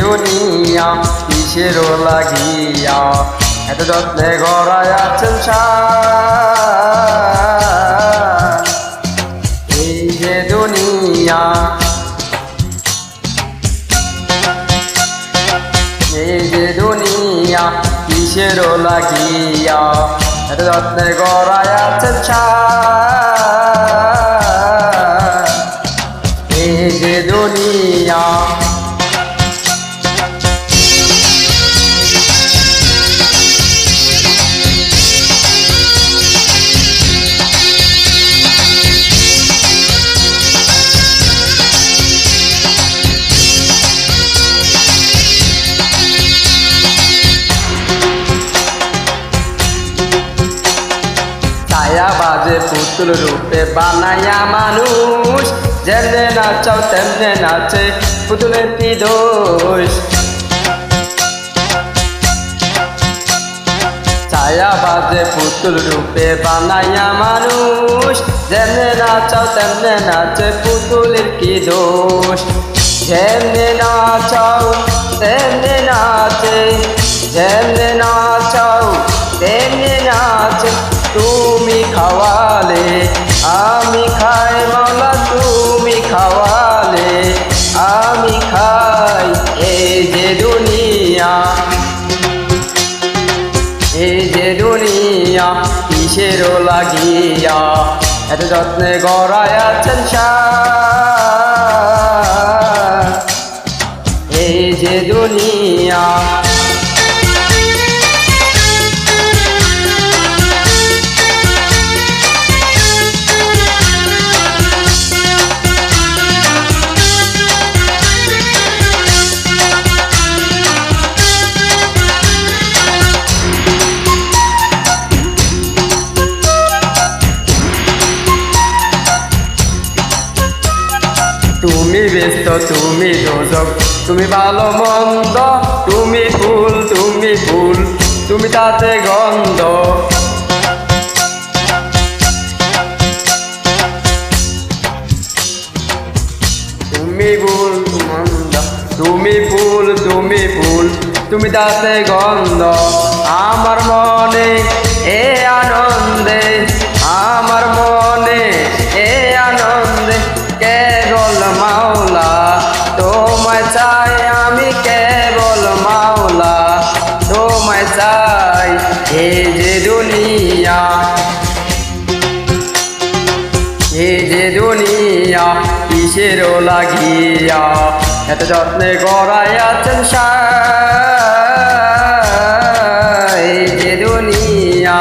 দুনিয়া কিসের লাগিয়া এত যত্নে গড়ায় আছেন এই যে দুনিয়া, এই যে দুনিয়া কিসের লাগিয়া এত যত্নে গড়ায় আছেন এই যে দুনিয়া। ছায়া বাজে পুতুল রূপে বানায়া মানুষ, যেমনে নাচাও তেমনে নাচে পুতুলের কি দোষ। ছায়া বাজে পুতুল রূপে বানায়া মানুষ, যেমনে নাচাও তেমনে নাচে পুতুলের কি দোষ। যেমনে নাচাও তেমনে নাচে, যেমনে নাচাও তেমনে নাচে। তুমি খাওয়ালে আমি খাই মাওলা, তুমি খাওয়ালে আমি খাই। এই যে দুনিয়া, এই যে দুনিয়া কিসের লাগিয়া এত যত্নে গড়ায় আছেন এই যে দুনিয়া। তুমি ব্যস্ত, তুমি দোজক, তুমি ভালো মন্দ, তুমি ফুল, তুমি ফুল, তুমি তাতে গন্ধ। তুমি ফুল মন্দ, তুমি ফুল, তুমি ফুল, তুমি তাতে গন্ধ। আমার মনে এ আনন্দে, আমার মনে এ আনন্দে কেবল মাওলা তোমায় চাই, আমি কেবল মাওলা তোমায় চাই। এই যে দুনিয়া, এই যে দুনিয়া কিসের লাগিয়া এত যত্নে গড়ায় আছেন এই যে দুনিয়া।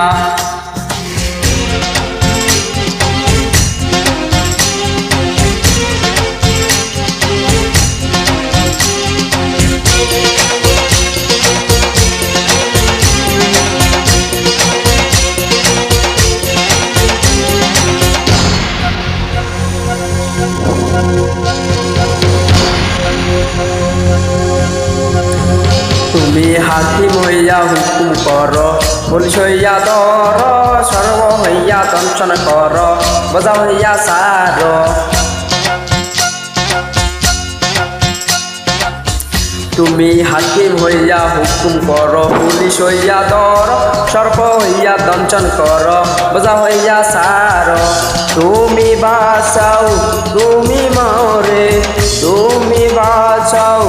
তুমি হাকিম হইয়া হুকুম কর, পুলিশ হইয়া ধর, সর্ব হইয়া দংশন কর, বোঝা হইয়া সার। তুমি হাকিম হইয়া হুকুম কর, পুলিশ হইয়া ধর, সর্ব হইয়া দংশন কর, বোঝা হইয়া সার। তুমি বাঁচাও, তুমি মরে, তুমি বাঁচাও,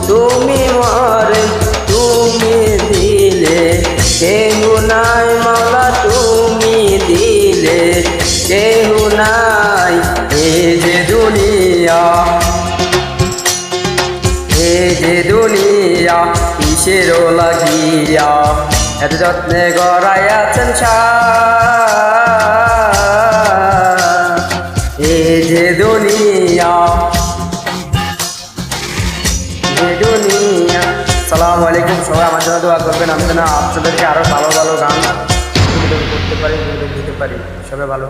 তুমি মরে, তুমি দিলে কেহ নাই মাওলা, তুমি দিলে কেহ নাই। এই যে দুনিয়া, এই যে দুনিয়া কিসের লাগিয়া এত যত্নে গড়ায় আছেন এই যে দুনিয়া, দুনিয়া। আসসালামু আলাইকুম, সবাই আমার জন্য দোয়া করবেন, আমি যেন আপনাদেরকে আরো ভালো ভালো গান করতে পারি, দিতে পারি। সবাই ভালো।